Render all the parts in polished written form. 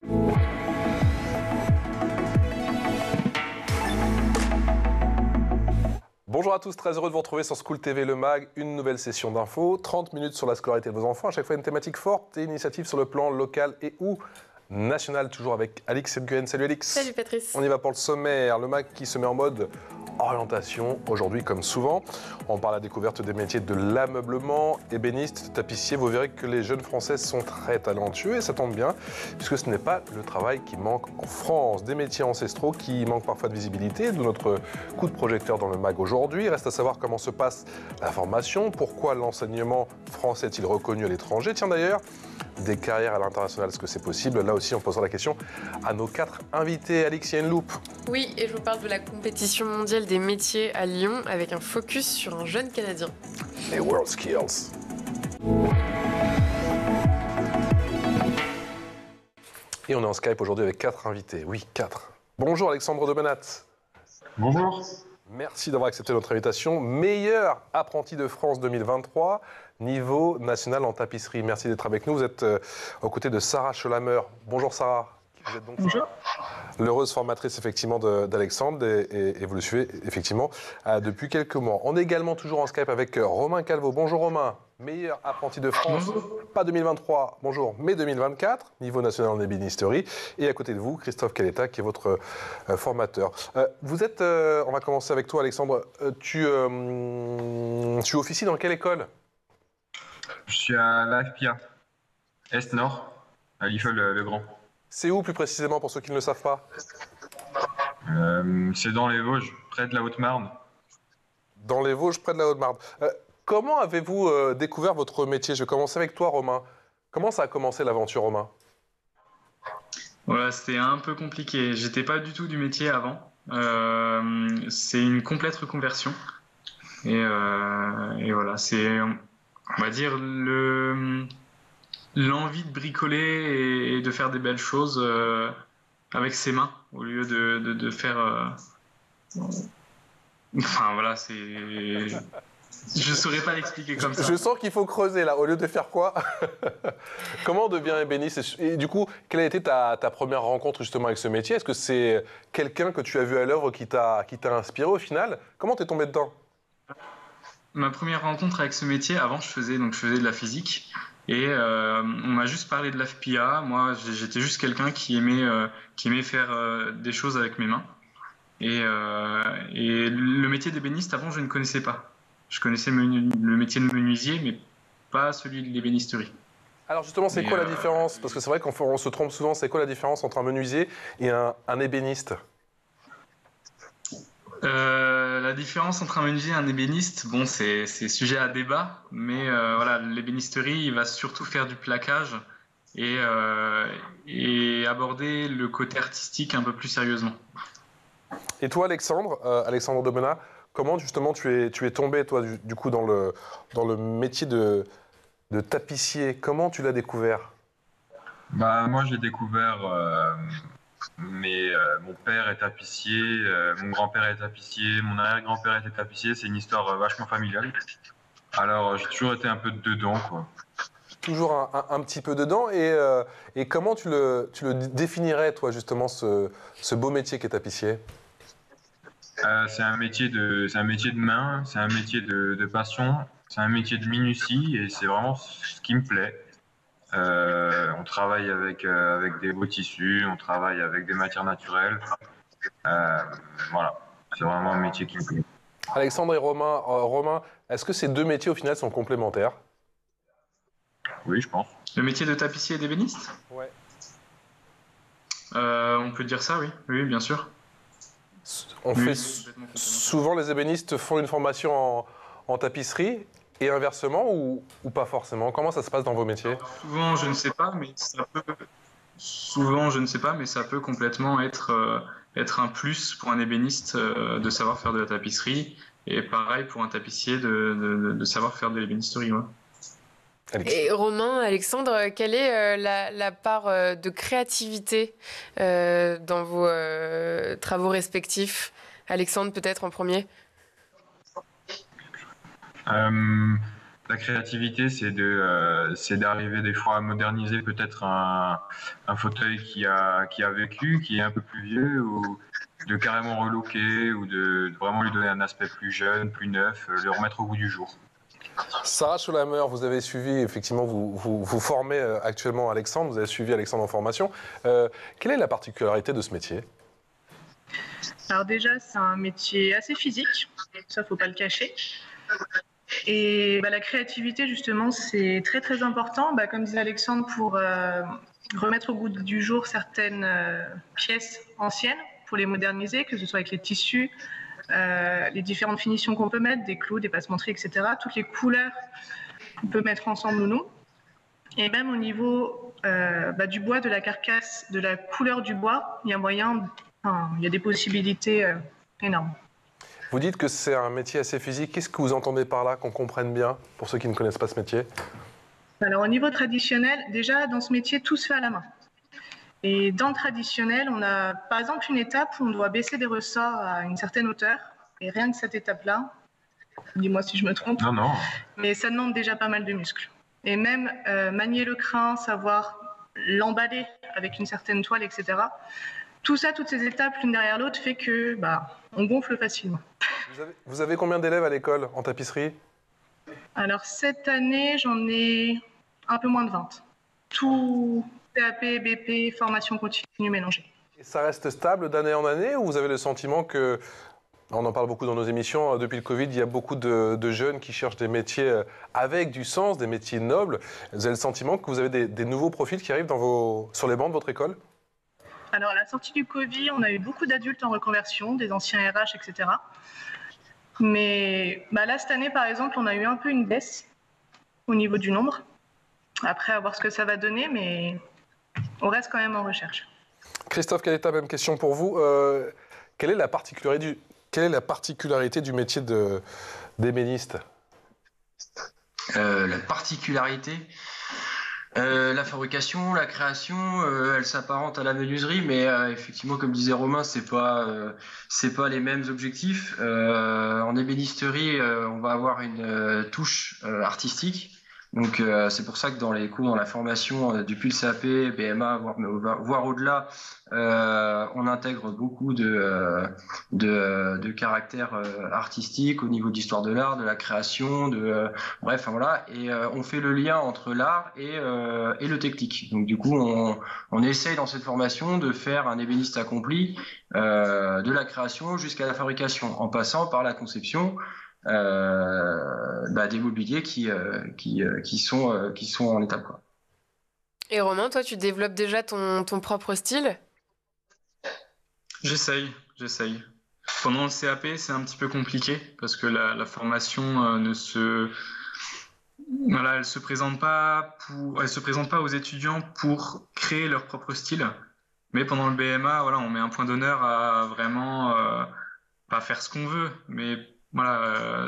Bonjour à tous, très heureux de vous retrouver sur School TV Le Mag, une nouvelle session d'infos, 30 minutes sur la scolarité de vos enfants, à chaque fois une thématique forte et une initiative sur le plan local et ou national, toujours avec Alix Sebguen. Salut Alix. Salut Patrice. On y va pour le sommaire, le Mag qui se met en mode orientation, aujourd'hui comme souvent. On parle à la découverte des métiers de l'ameublement, ébéniste, tapissier. Vous verrez que les jeunes Français sont très talentueux et ça tombe bien, puisque ce n'est pas le travail qui manque en France. Des métiers ancestraux qui manquent parfois de visibilité, d'où notre coup de projecteur dans le Mag aujourd'hui. Reste à savoir comment se passe la formation, pourquoi l'enseignement français est-il reconnu à l'étranger. Tiens d'ailleurs, des carrières à l'international, est-ce que c'est possible? Là aussi, on posera la question à nos 4 invités. Alix, il y a une loupe. Oui, et je vous parle de la compétition mondiale des métiers à Lyon avec un focus sur un jeune Canadien. Les World Skills. Et on est en Skype aujourd'hui avec 4 invités. Oui, 4. Bonjour Alexandre de Benat. Bonjour. Merci d'avoir accepté notre invitation. Meilleur apprenti de France 2023, niveau national en tapisserie. Merci d'être avec nous. Vous êtes aux côtés de Sarah Scholamer. Bonjour Sarah. Vous êtes donc Bonjour. L'heureuse formatrice effectivement d'Alexandre et vous le suivez effectivement depuis quelques mois. On est également toujours en Skype avec Romain Calvo. Bonjour Romain, meilleur apprenti de France, pas 2023, bonjour, mais 2024, niveau national en ébénisterie. Et à côté de vous, Christophe Caletta qui est votre formateur. Vous êtes, on va commencer avec toi Alexandre, tu officies dans quelle école? Je suis à l'AFPIA, Est-Nord, à Liffol-le-Grand. C'est où plus précisément pour ceux qui ne le savent pas? C'est dans les Vosges, près de la Haute-Marne. Dans les Vosges, près de la Haute-Marne. Comment avez-vous découvert votre métier? Je vais commencer avec toi, Romain. Comment ça a commencé l'aventure, Romain? Voilà, c'était un peu compliqué. J'étais pas du tout du métier avant. C'est une complète reconversion. Et voilà, c'est, on va dire, l'envie de bricoler et de faire des belles choses avec ses mains au lieu de faire. Enfin voilà, c'est. Je saurais pas l'expliquer comme ça. Je sens qu'il faut creuser là, au lieu de faire quoi? Comment on devient ébéniste? Et du coup, quelle a été ta première rencontre justement avec ce métier? Est-ce que c'est quelqu'un que tu as vu à l'œuvre qui t'a inspiré au final? Comment t'es tombé dedans? Ma première rencontre avec ce métier, avant je faisais de la physique et on m'a juste parlé de l'AFPIA. Moi j'étais juste quelqu'un qui aimait faire des choses avec mes mains et le métier d'ébéniste avant je ne connaissais pas. Je connaissais le métier de menuisier mais pas celui de l'ébénisterie. Alors justement c'est quoi la différence? Parce que c'est vrai qu'on se trompe souvent, c'est quoi la différence entre un menuisier et un ébéniste? La différence entre un menuisier et un ébéniste, bon, c'est sujet à débat, mais voilà, l'ébénisterie, il va surtout faire du plaquage et aborder le côté artistique un peu plus sérieusement. Et toi, Alexandre, Alexandre de Benat, comment justement tu es tombé, toi, du coup, dans le métier de tapissier? Comment tu l'as découvert? Bah, moi, j'ai découvert, mon père est tapissier, mon grand-père est tapissier, mon arrière-grand-père était tapissier. C'est une histoire vachement familiale. Alors, j'ai toujours été un peu dedans, quoi. Toujours un petit peu dedans. Et comment tu le définirais, toi, justement, ce beau métier qu'est tapissier? C'est un métier de main, c'est un métier de passion, c'est un métier de minutie et c'est vraiment ce qui me plaît. On travaille avec des beaux tissus, on travaille avec des matières naturelles. Voilà, c'est vraiment un métier qui me plaît. Alexandre et Romain, est-ce que ces deux métiers, au final, sont complémentaires? Oui, je pense. Le métier de tapissier et d'ébéniste? Ouais. On peut dire ça, oui. Oui, bien sûr. Souvent, les ébénistes font une formation en tapisserie et inversement ou pas forcément? Comment ça se passe dans vos métiers? Souvent, je ne sais pas, mais ça peut complètement être un plus pour un ébéniste de savoir faire de la tapisserie et pareil pour un tapissier de savoir faire de l'ébénisterie. Ouais. Et Romain, Alexandre, quelle est la part de créativité dans vos travaux respectifs? Alexandre, peut-être en premier. La créativité, c'est d'arriver des fois à moderniser peut-être un fauteuil qui a vécu, qui est un peu plus vieux, ou de carrément relooker, ou de vraiment lui donner un aspect plus jeune, plus neuf, le remettre au goût du jour. Sarah Scholammer, vous avez suivi, effectivement, vous formez actuellement Alexandre, vous avez suivi Alexandre en formation. Quelle est la particularité de ce métier? Alors déjà, c'est un métier assez physique, ça faut pas le cacher. Et la créativité, justement, c'est très très important. Comme disait Alexandre, pour remettre au goût du jour certaines pièces anciennes, pour les moderniser, que ce soit avec les tissus, les différentes finitions qu'on peut mettre, des clous, des passementeries, etc. Toutes les couleurs qu'on peut mettre ensemble ou non. Et même au niveau du bois, de la carcasse, de la couleur du bois, il y a des possibilités énormes. Vous dites que c'est un métier assez physique. Qu'est-ce que vous entendez par là, qu'on comprenne bien, pour ceux qui ne connaissent pas ce métier? Alors, au niveau traditionnel, déjà, dans ce métier, tout se fait à la main. Et dans le traditionnel, on a, par exemple, une étape où on doit baisser des ressorts à une certaine hauteur. Et rien que cette étape-là, dis-moi si je me trompe, Non. Mais ça demande déjà pas mal de muscles. Et même manier le crin, savoir l'emballer avec une certaine toile, etc. Tout ça, toutes ces étapes l'une derrière l'autre, fait que on gonfle facilement. Vous avez combien d'élèves à l'école en tapisserie? Alors cette année, j'en ai un peu moins de 20. Tout CAP, BP, formation continue mélangée. Et ça reste stable d'année en année, ou vous avez le sentiment que, on en parle beaucoup dans nos émissions, depuis le Covid, il y a beaucoup de jeunes qui cherchent des métiers avec du sens, des métiers nobles. Vous avez le sentiment que vous avez des nouveaux profils qui arrivent sur les bancs de votre école? Alors, à la sortie du Covid, on a eu beaucoup d'adultes en reconversion, des anciens RH, etc. Mais là, cette année, par exemple, on a eu un peu une baisse au niveau du nombre. Après, à voir ce que ça va donner, mais on reste quand même en recherche. Christophe Caletta, même question pour vous. Quelle est la particularité du métier d'ébéniste? La particularité, la fabrication, la création, elle s'apparente à la menuiserie, mais effectivement, comme disait Romain, c'est pas les mêmes objectifs. En ébénisterie, on va avoir une touche artistique. Donc c'est pour ça que dans les cours, dans la formation depuis le CAP, BMA, voire au-delà, on intègre beaucoup de caractère artistique au niveau d'histoire de l'art, de la création, bref, voilà. Et on fait le lien entre l'art et le technique. Donc du coup, on essaye dans cette formation de faire un ébéniste accompli de la création jusqu'à la fabrication, en passant par la conception. Des mobiliers qui sont en étape, quoi. Et Romain, toi, tu développes déjà ton propre style? J'essaye. Pendant le CAP, c'est un petit peu compliqué parce que la formation elle se présente pas aux étudiants pour créer leur propre style. Mais pendant le BMA, on met un point d'honneur à vraiment pas faire ce qu'on veut, mais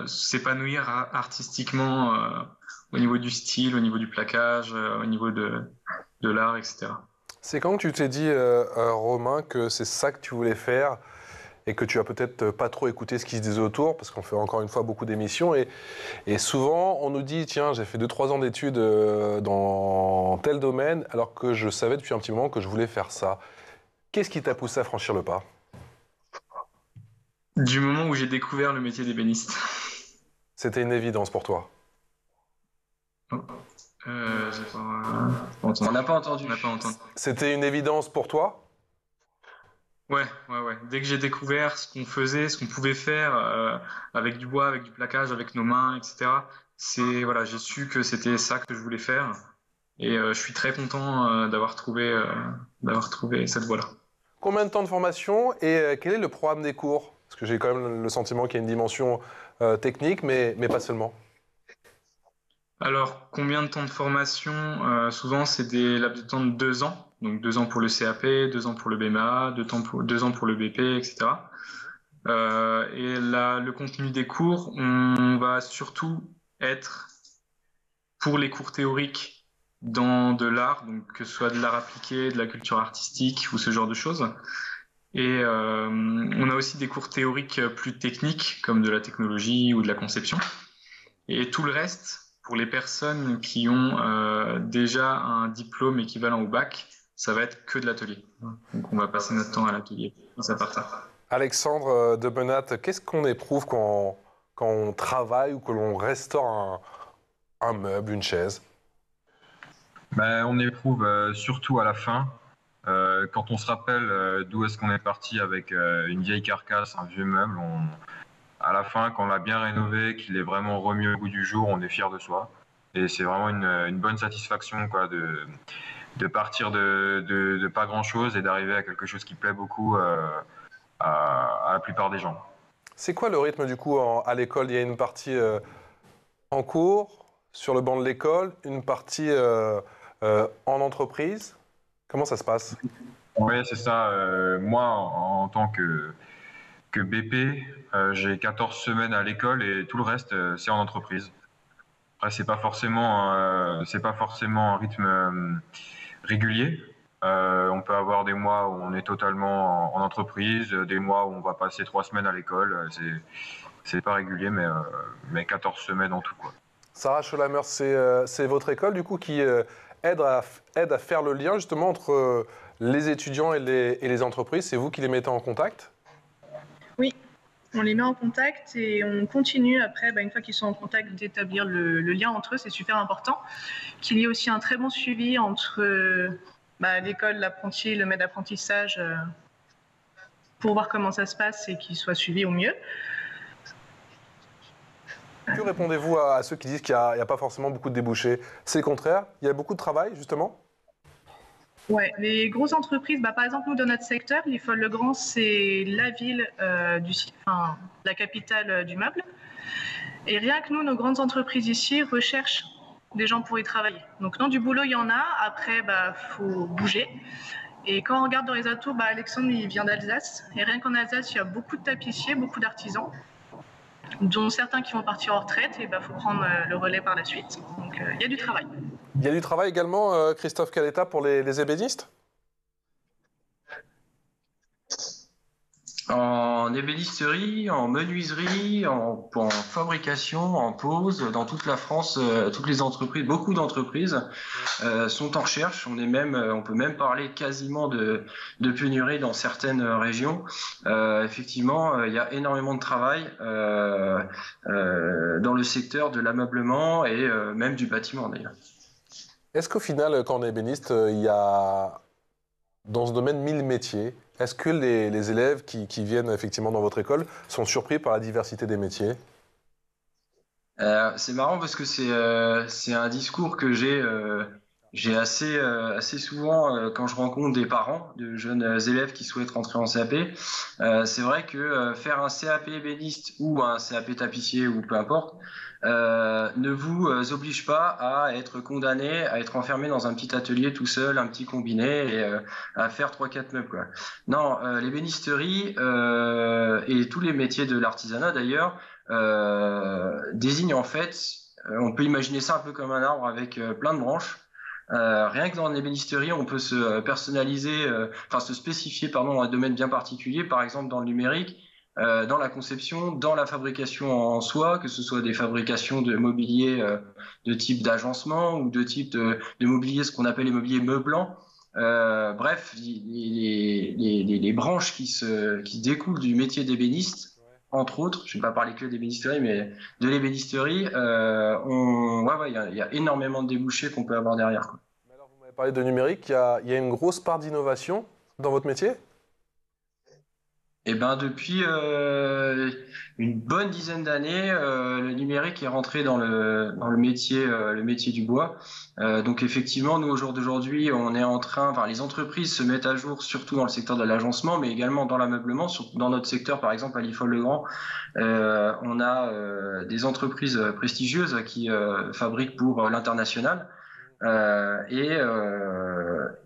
s'épanouir artistiquement au niveau du style, au niveau du plaquage, au niveau de l'art, etc. C'est quand que tu t'es dit, Romain, que c'est ça que tu voulais faire et que tu as peut-être pas trop écouté ce qui se disait autour, parce qu'on fait encore une fois beaucoup d'émissions, et souvent on nous dit, tiens, j'ai fait 2-3 ans d'études dans tel domaine, alors que je savais depuis un petit moment que je voulais faire ça. Qu'est-ce qui t'a poussé à franchir le pas? Du moment où j'ai découvert le métier d'ébéniste. C'était une évidence pour toi? On n'a pas entendu. C'était une évidence pour toi? Ouais. Dès que j'ai découvert ce qu'on faisait, ce qu'on pouvait faire avec du bois, avec du plaquage, avec nos mains, etc. J'ai su que c'était ça que je voulais faire. Et je suis très content d'avoir trouvé cette voie-là. Combien de temps de formation et quel est le programme des cours? Parce que j'ai quand même le sentiment qu'il y a une dimension technique, mais pas seulement. Alors, combien de temps de formation? Souvent, c'est des laps de temps de 2 ans. Donc 2 ans pour le CAP, 2 ans pour le BMA, 2 ans pour le BP, etc. Le contenu des cours, on va surtout être pour les cours théoriques dans de l'art, donc que ce soit de l'art appliqué, de la culture artistique ou ce genre de choses. Et on a aussi des cours théoriques plus techniques, comme de la technologie ou de la conception. Et tout le reste, pour les personnes qui ont déjà un diplôme équivalent au bac, ça va être que de l'atelier. Donc on va passer notre temps à l'atelier. Ça part ça. Alexandre de Benat, qu'est-ce qu'on éprouve quand on travaille ou que l'on restaure un meuble, une chaise? On éprouve surtout à la fin, quand on se rappelle d'où est-ce qu'on est parti avec une vieille carcasse, un vieux meuble. À la fin, quand on l'a bien rénové, qu'il est vraiment remis au goût du jour, on est fier de soi. Et c'est vraiment une bonne satisfaction quoi, de partir de pas grand-chose et d'arriver à quelque chose qui plaît beaucoup à la plupart des gens. C'est quoi le rythme du coup à l'école? Il y a une partie en cours, sur le banc de l'école, une partie en entreprise. Comment ça se passe? Oui, c'est ça. Moi, en tant que BP, j'ai 14 semaines à l'école et tout le reste, c'est en entreprise. Après, c'est pas forcément un rythme régulier. On peut avoir des mois où on est totalement en entreprise, des mois où on va passer 3 semaines à l'école. C'est pas régulier, mais 14 semaines en tout, quoi. Sarah Scholammer, c'est votre école du coup qui aide à faire le lien justement entre les étudiants et les entreprises. C'est vous qui les mettez en contact? Oui, on les met en contact et on continue après, une fois qu'ils sont en contact, d'établir le lien entre eux. C'est super important. Qu'il y ait aussi un très bon suivi entre l'école, l'apprenti, le maître d'apprentissage pour voir comment ça se passe et qu'ils soient suivis au mieux. Que répondez-vous à ceux qui disent qu'il n'y a pas forcément beaucoup de débouchés? C'est le contraire, il y a beaucoup de travail justement? Ouais, les grosses entreprises, par exemple, nous, dans notre secteur, l'IFOL-Le-Grand, c'est la ville, la capitale du meuble. Et rien que nous, nos grandes entreprises ici recherchent des gens pour y travailler. Donc, non, du boulot, il y en a. Après, faut bouger. Et quand on regarde dans les atours, Alexandre, il vient d'Alsace. Et rien qu'en Alsace, il y a beaucoup de tapissiers, beaucoup d'artisans, dont certains qui vont partir en retraite. Et faut prendre le relais par la suite. Donc, il y a du travail. Il y a du travail également, Christophe Caletta, pour les ébénistes? En ébénisterie, en menuiserie, en fabrication, en pose, dans toute la France, toutes les entreprises, beaucoup d'entreprises sont en recherche. On peut même parler quasiment de pénurie dans certaines régions. Effectivement, il y a énormément de travail dans le secteur de l'ameublement et même du bâtiment d'ailleurs. Est-ce qu'au final, quand on est ébéniste, il y a dans ce domaine 1000 métiers? Est-ce que les élèves qui viennent effectivement dans votre école sont surpris par la diversité des métiers? C'est marrant parce que c'est un discours que j'ai assez souvent quand je rencontre des parents de jeunes élèves qui souhaitent rentrer en CAP. C'est vrai que faire un CAP ébéniste ou un CAP tapissier ou peu importe ne vous oblige pas à être condamné, à être enfermé dans un petit atelier tout seul, un petit combiné et à faire 3-4 meubles, quoi. Non, l'ébénisterie et tous les métiers de l'artisanat d'ailleurs désignent en fait, on peut imaginer ça un peu comme un arbre avec plein de branches. Rien que dans l'ébénisterie, on peut se personnaliser, se spécifier dans un domaine bien particulier, par exemple dans le numérique, dans la conception, dans la fabrication en soi, que ce soit des fabrications de mobilier de type d'agencement ou de type de mobilier, ce qu'on appelle les mobiliers meublant. Bref, les branches qui découlent du métier d'ébéniste, entre autres, je ne vais pas parler que d'ébénisterie, mais de l'ébénisterie, il y a énormément de débouchés qu'on peut avoir derrière, quoi. Mais alors, vous m'avez parlé de numérique, il y a une grosse part d'innovation dans votre métier? Et depuis une bonne dizaine d'années, le numérique est rentré dans le métier du bois. Donc effectivement, nous au jour d'aujourd'hui, on est les entreprises se mettent à jour, surtout dans le secteur de l'agencement, mais également dans l'ameublement. Dans notre secteur, par exemple à l'IFOL-Le-Grand, on a des entreprises prestigieuses qui fabriquent pour l'international. Et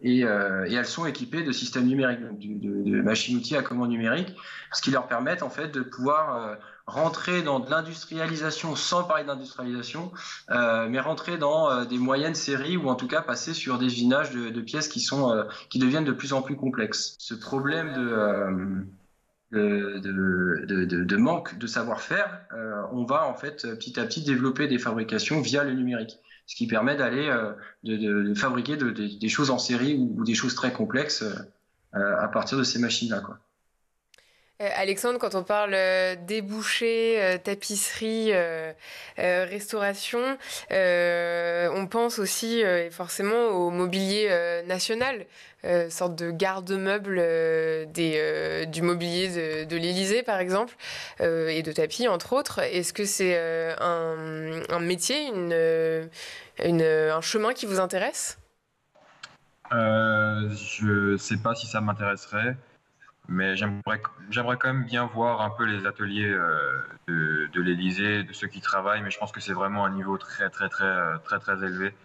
elles sont équipées de systèmes numériques, de machines-outils à commande numérique, ce qui leur permet en fait de pouvoir rentrer dans de l'industrialisation sans parler d'industrialisation, mais rentrer dans des moyennes séries ou en tout cas passer sur des usinages de pièces qui deviennent de plus en plus complexes. Ce problème de manque de savoir-faire, on va en fait petit à petit développer des fabrications via le numérique, ce qui permet d'aller de fabriquer des choses en série ou des choses très complexes à partir de ces machines-là, quoi. Alexandre, quand on parle débouché, tapisserie, restauration, on pense aussi forcément au mobilier national, sorte de garde-meuble du mobilier de l'Élysée, par exemple, et de tapis, entre autres. Est-ce que c'est un métier, un chemin qui vous intéresse ? Je sais pas si ça m'intéresserait. Mais j'aimerais quand même bien voir un peu les ateliers de l'Élysée, de ceux qui travaillent, mais je pense que c'est vraiment un niveau très élevé.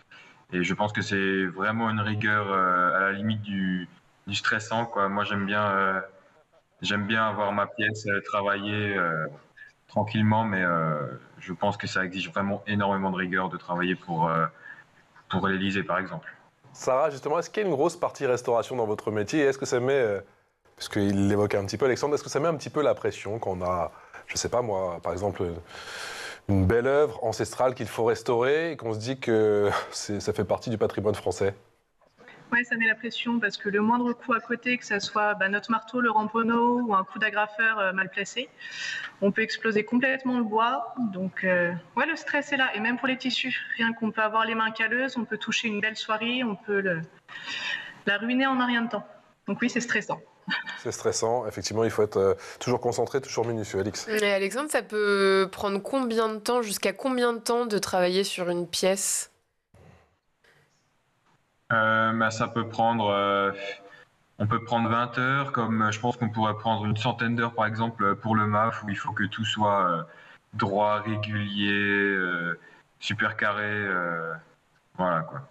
Et je pense que c'est vraiment une rigueur à la limite du stressant, quoi. Moi, j'aime bien avoir ma pièce, travailler tranquillement, mais je pense que ça exige vraiment énormément de rigueur de travailler pour l'Élysée, par exemple. Sarah, justement, est-ce qu'il y a une grosse partie restauration dans votre métier ? Est-ce que ça met... Puisqu'il l'évoquait un petit peu, Alexandre, est-ce que ça met un petit peu la pression quand on a, je ne sais pas moi, par exemple, une belle œuvre ancestrale qu'il faut restaurer et qu'on se dit que ça fait partie du patrimoine français ? Oui, ça met la pression parce que le moindre coup à côté, que ce soit notre marteau, le ramponneau ou un coup d'agrafeur mal placé, on peut exploser complètement le bois. Donc, le stress est là. Et même pour les tissus, rien qu'on peut avoir les mains calleuses, on peut toucher une belle soierie, on peut la ruiner en un rien de temps. Donc oui, c'est stressant. C'est stressant, effectivement, il faut être toujours concentré, toujours minutieux. Alix. Et Alexandre, ça peut prendre combien de temps, jusqu'à combien de temps de travailler sur une pièce ? Ça peut prendre, on peut prendre 20 heures, comme je pense qu'on pourrait prendre une centaine d'heures par exemple pour le MAF, où il faut que tout soit droit, régulier, super carré, voilà quoi.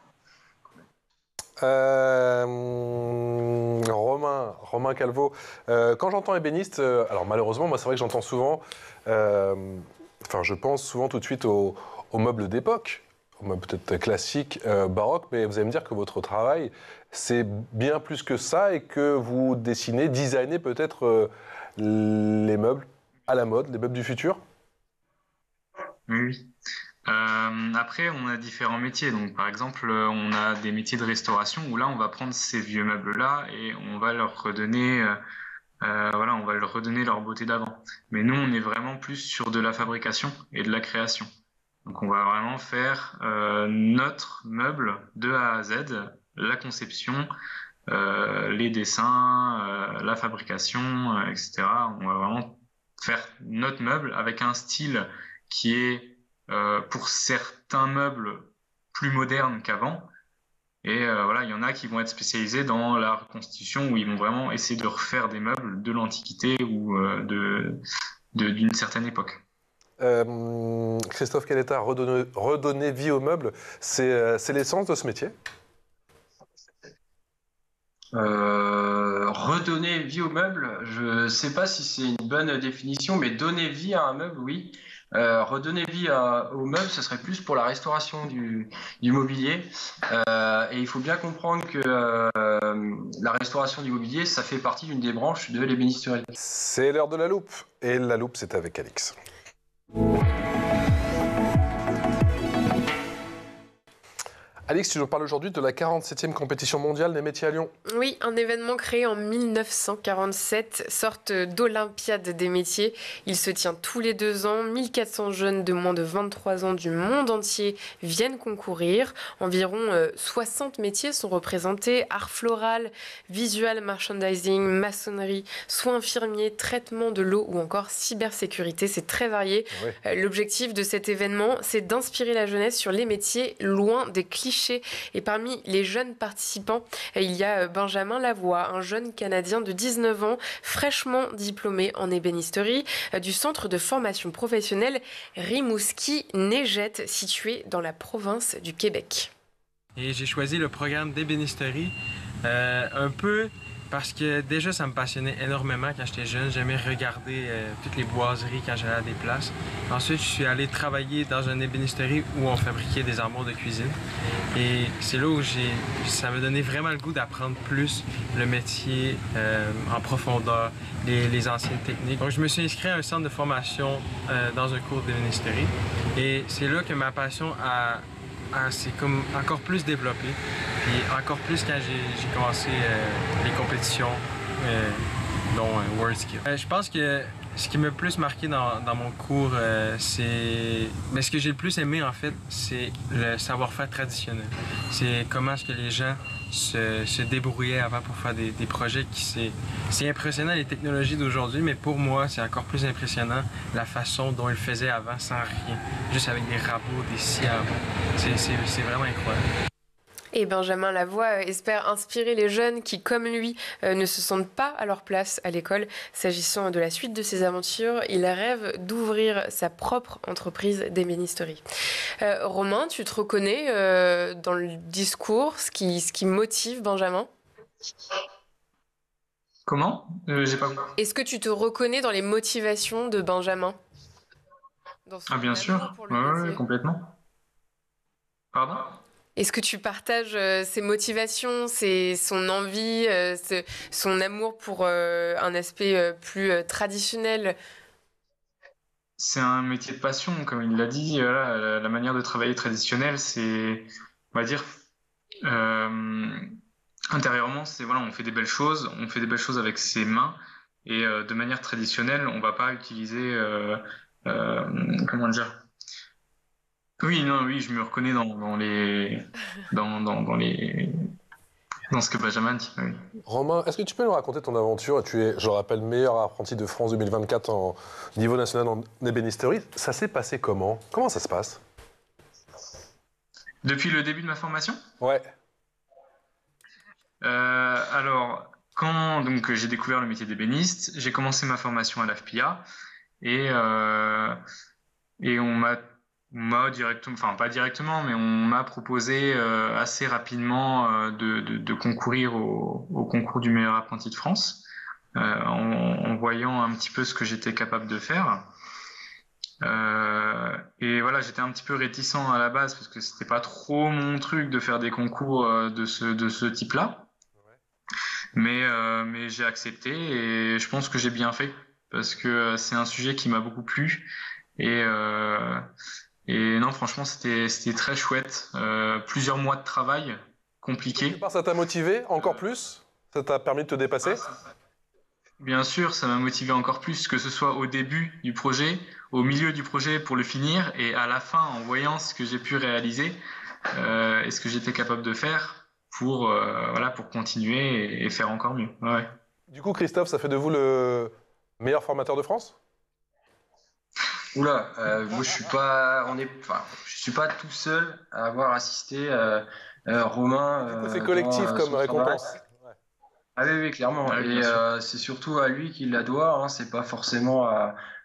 Romain Calvo, quand j'entends ébéniste, alors malheureusement, moi c'est vrai que j'entends souvent, je pense souvent tout de suite aux meubles d'époque, aux meubles peut-être classiques, baroques, mais vous allez me dire que votre travail, c'est bien plus que ça et que vous dessinez, designez peut-être les meubles à la mode, les meubles du futur ? Oui. Après, on a différents métiers. Donc, par exemple, on a des métiers de restauration où là, on va prendre ces vieux meubles-là et on va leur redonner, on va leur redonner leur beauté d'avant. Mais nous, on est vraiment plus sur de la fabrication et de la création. Donc, on va vraiment faire notre meuble de A à Z, la conception, les dessins, la fabrication, etc. On va vraiment faire notre meuble avec un style qui est pour certains meubles plus modernes qu'avant. Et il y en a qui vont être spécialisés dans la reconstitution où ils vont vraiment essayer de refaire des meubles de l'Antiquité ou d'une certaine époque. Christophe Caletta, redonner vie aux meubles, c'est l'essence de ce métier ? Redonner vie aux meubles, je ne sais pas si c'est une bonne définition, mais donner vie à un meuble, oui. Redonner vie aux meubles, ce serait plus pour la restauration du mobilier. Et il faut bien comprendre que la restauration du mobilier, ça fait partie d'une des branches de l'ébénisterie. C'est l'heure de la loupe. Et la loupe, c'est avec Alix. Alix, tu nous parles aujourd'hui de la 47e compétition mondiale des métiers à Lyon. Oui, un événement créé en 1947, sorte d'Olympiade des métiers. Il se tient tous les 2 ans. 1400 jeunes de moins de 23 ans du monde entier viennent concourir. Environ 60 métiers sont représentés. Art floral, visual merchandising, maçonnerie, soins infirmiers, traitement de l'eau ou encore cybersécurité. C'est très varié. Oui. L'objectif de cet événement, c'est d'inspirer la jeunesse sur les métiers loin des clichés. Et parmi les jeunes participants, il y a Benjamin Lavoie, un jeune Canadien de 19 ans, fraîchement diplômé en ébénisterie du centre de formation professionnelle Rimouski-Neigette, situé dans la province du Québec. Et j'ai choisi le programme d'ébénisterie un peu Parce que déjà, ça me passionnait énormément quand j'étais jeune. J'aimais regarder toutes les boiseries quand j'allais à des places. Ensuite, je suis allé travailler dans une ébénisterie où on fabriquait des armoires de cuisine. Et c'est là où ça me donnait vraiment le goût d'apprendre plus le métier en profondeur, les anciennes techniques. Donc, je me suis inscrit à un centre de formation dans un cours d'ébénisterie. Et c'est là que ma passion s'est comme encore plus développée. Puis encore plus quand j'ai commencé les compétitions, dont WorldSkills. Je pense que ce qui m'a le plus marqué dans mon cours, mais ce que j'ai le plus aimé en fait, c'est le savoir-faire traditionnel. C'est comment est-ce que les gens se débrouillaient avant pour faire des projets c'est impressionnant les technologies d'aujourd'hui, mais pour moi, c'est encore plus impressionnant la façon dont ils le faisaient avant sans rien, juste avec des rabots, des scies à avant. C'est vraiment incroyable. Et Benjamin Lavoie espère inspirer les jeunes qui, comme lui, ne se sentent pas à leur place à l'école. S'agissant de la suite de ses aventures, il rêve d'ouvrir sa propre entreprise d'ébénisterie. Romain, tu te reconnais dans le discours, ce qui motive Benjamin ? Comment ? J'ai pas compris. Est-ce que tu te reconnais dans les motivations de Benjamin ? Ah bien sûr, ouais, complètement. Pardon ? Est-ce que tu partages ses motivations, son envie, son amour pour un aspect plus traditionnel ? C'est un métier de passion, comme il l'a dit. Voilà, la manière de travailler traditionnelle, c'est, on va dire, intérieurement, c'est voilà, on fait des belles choses avec ses mains, et de manière traditionnelle, on va pas utiliser, comment dire. Oui, je me reconnais dans ce que Benjamin dit. Oui. Romain, est-ce que tu peux nous raconter ton aventure? Tu es, je le rappelle, meilleur apprenti de France 2024 en niveau national en ébénisterie. Ça s'est passé comment? Comment ça se passe? Depuis le début de ma formation? Ouais. Alors, quand donc, j'ai découvert le métier d'ébéniste, j'ai commencé ma formation à l'AFPIA et on m'a directement, enfin pas directement, mais on m'a proposé assez rapidement de concourir au concours du meilleur apprenti de France, en voyant un petit peu ce que j'étais capable de faire. Et voilà, j'étais un petit peu réticent à la base parce que c'était pas trop mon truc de faire des concours de ce type-là. Mais j'ai accepté et je pense que j'ai bien fait parce que c'est un sujet qui m'a beaucoup plu et non, franchement, c'était très chouette. Plusieurs mois de travail compliqués. Quelque part, ça t'a motivé encore plus? Ça t'a permis de te dépasser? Bien sûr, ça m'a motivé encore plus, que ce soit au début du projet, au milieu du projet pour le finir, et à la fin, en voyant ce que j'ai pu réaliser et ce que j'étais capable de faire pour continuer et faire encore mieux. Ouais. Du coup, Christophe, ça fait de vous le meilleur formateur de France? Oula, moi je suis pas tout seul à avoir assisté Romain. C'est collectif comme récompense. Ah oui, clairement. Ouais, et c'est surtout à lui qu'il la doit. Hein. C'est pas forcément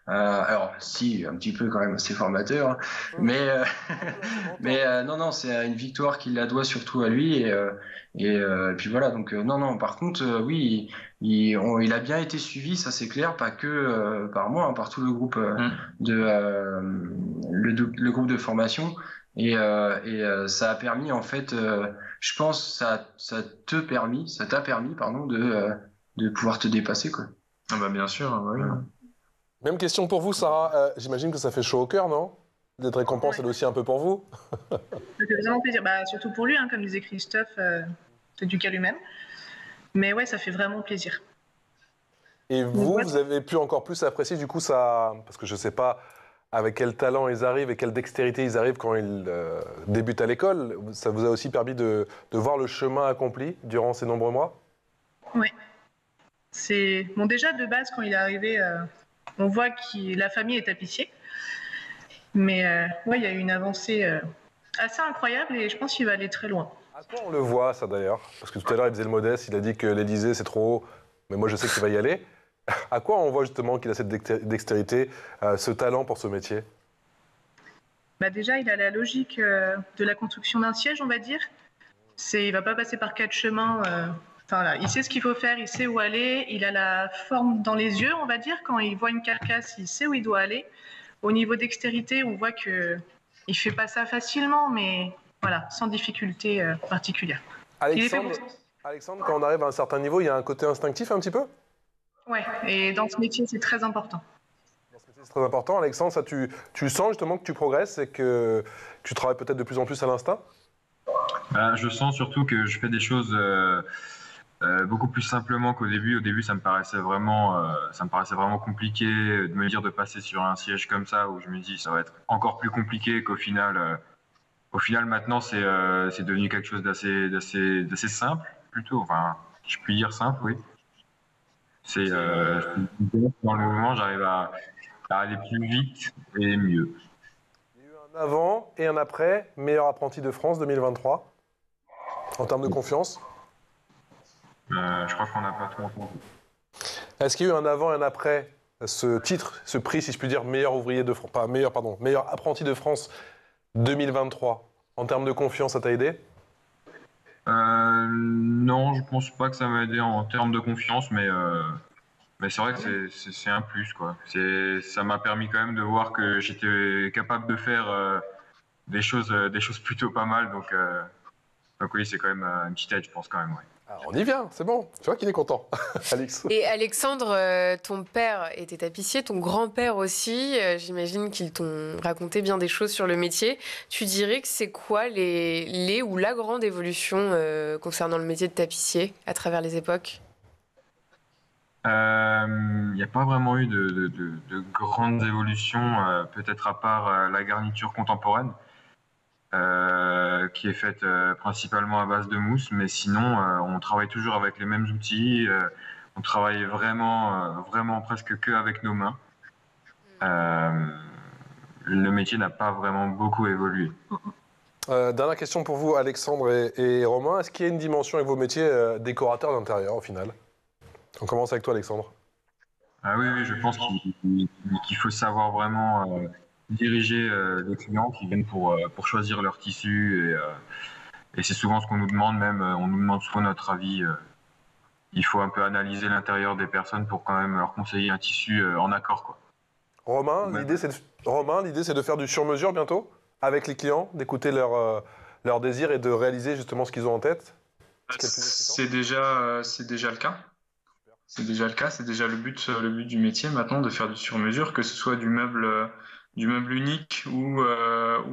alors si un petit peu quand même à ses formateurs, hein. Mais non, c'est une victoire qu'il la doit surtout à lui et puis voilà. Donc non. Par contre, oui, il a bien été suivi, ça c'est clair, pas que par moi, hein, par tout le groupe le groupe de formation. Et ça a permis en fait, je pense, ça t'a permis, pardon, de pouvoir te dépasser quoi. Ah bah bien sûr, ouais. Même question pour vous, Sarah. J'imagine que ça fait chaud au cœur, non? D'être récompensé, c'est aussi un peu pour vous? Ça fait vraiment plaisir, surtout pour lui, hein, comme disait Christophe, c'est du cas lui-même. Mais ouais, ça fait vraiment plaisir. Et vous avez pu encore plus apprécier du coup ça, parce que je sais pas avec quel talent ils arrivent et quelle dextérité ils arrivent quand ils débutent à l'école. Ça vous a aussi permis de voir le chemin accompli durant ces nombreux mois? Oui. C'est bon, déjà de base quand il est arrivé, on voit que la famille est tapissier. Mais ouais, il y a eu une avancée assez incroyable et je pense qu'il va aller très loin. À quoi on le voit ça d'ailleurs? Parce que tout à l'heure il faisait le modeste, il a dit que l'Élysée c'est trop haut, mais moi je sais qu'il va y aller. À quoi on voit justement qu'il a cette dextérité, ce talent pour ce métier? Déjà, il a la logique de la construction d'un siège, on va dire. Il ne va pas passer par 4 chemins. Enfin, voilà, il sait ce qu'il faut faire, il sait où aller, il a la forme dans les yeux, on va dire. Quand il voit une carcasse, il sait où il doit aller. Au niveau dextérité, on voit qu'il ne fait pas ça facilement, mais voilà, sans difficulté particulière. Alexandre, quand on arrive à un certain niveau, il y a un côté instinctif un petit peu? Oui, et dans ce métier, c'est très important. Dans ce métier, c'est très important. Alexandre, ça, tu sens justement que tu progresses et que tu travailles peut-être de plus en plus à l'instinct? Je sens surtout que je fais des choses beaucoup plus simplement qu'au début. Au début, ça me paraissait vraiment compliqué de me dire de passer sur un siège comme ça, où je me dis ça va être encore plus compliqué qu'au final. Au final, maintenant, c'est devenu quelque chose d'assez simple, plutôt. Enfin, je puis dire simple, oui. C'est dans le mouvement, j'arrive à aller plus vite et mieux. Il y a eu un avant et un après, meilleur apprenti de France 2023, en termes de confiance. Je crois qu'on n'a pas trop entendu. Est-ce qu'il y a eu un avant et un après ce titre, ce prix, si je puis dire, meilleur ouvrier de France, pas meilleur, pardon, meilleur apprenti de France 2023, en termes de confiance, ça t'a aidé? Non, je pense pas que ça m'a aidé en termes de confiance, mais c'est vrai que c'est un plus, quoi. Ça m'a permis quand même de voir que j'étais capable de faire des choses plutôt pas mal, donc oui, c'est quand même une petite aide, je pense quand même, ouais. Alors, on y vient, c'est bon. Tu vois qu'il est content, Alex. Et Alexandre, ton père était tapissier, ton grand-père aussi. J'imagine qu'ils t'ont raconté bien des choses sur le métier. Tu dirais que c'est quoi les ou la grande évolution concernant le métier de tapissier à travers les époques? Il n'y a pas vraiment eu de grandes évolutions, peut-être à part la garniture contemporaine. Qui est faite principalement à base de mousse, mais sinon on travaille toujours avec les mêmes outils, on travaille vraiment presque que avec nos mains. Le métier n'a pas vraiment beaucoup évolué. Dernière question pour vous, Alexandre et Romain. Est-ce qu'il y a une dimension avec vos métiers décorateur d'intérieur au final? On commence avec toi, Alexandre. Ah oui, je pense qu'il faut savoir vraiment diriger les clients qui viennent pour choisir leur tissu et c'est souvent ce qu'on nous demande, même on nous demande souvent notre avis. Il faut un peu analyser l'intérieur des personnes pour quand même leur conseiller un tissu en accord, quoi. Romain, l'idée c'est de faire du sur-mesure bientôt avec les clients, d'écouter leurs désirs et de réaliser justement ce qu'ils ont en tête. C'est déjà le cas. C'est déjà le cas, c'est déjà le but du métier maintenant de faire du sur-mesure, que ce soit du meuble unique ou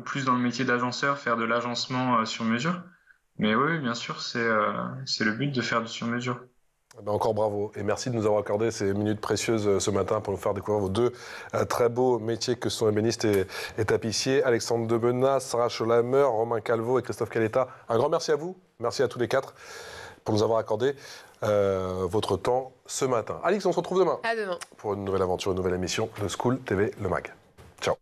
plus dans le métier d'agenceur, faire de l'agencement sur mesure. Mais oui, bien sûr, c'est le but de faire du sur mesure. Ben encore bravo et merci de nous avoir accordé ces minutes précieuses ce matin pour nous faire découvrir vos deux très beaux métiers que sont ébénistes et tapissiers. Alexandre Debenas, Sarah Scholamer, Romain Calvo et Christophe Caletta. Un grand merci à vous, merci à tous les quatre pour nous avoir accordé votre temps ce matin. Alix, on se retrouve demain. À demain. Pour une nouvelle aventure, une nouvelle émission de School TV Le Mag. Ciao.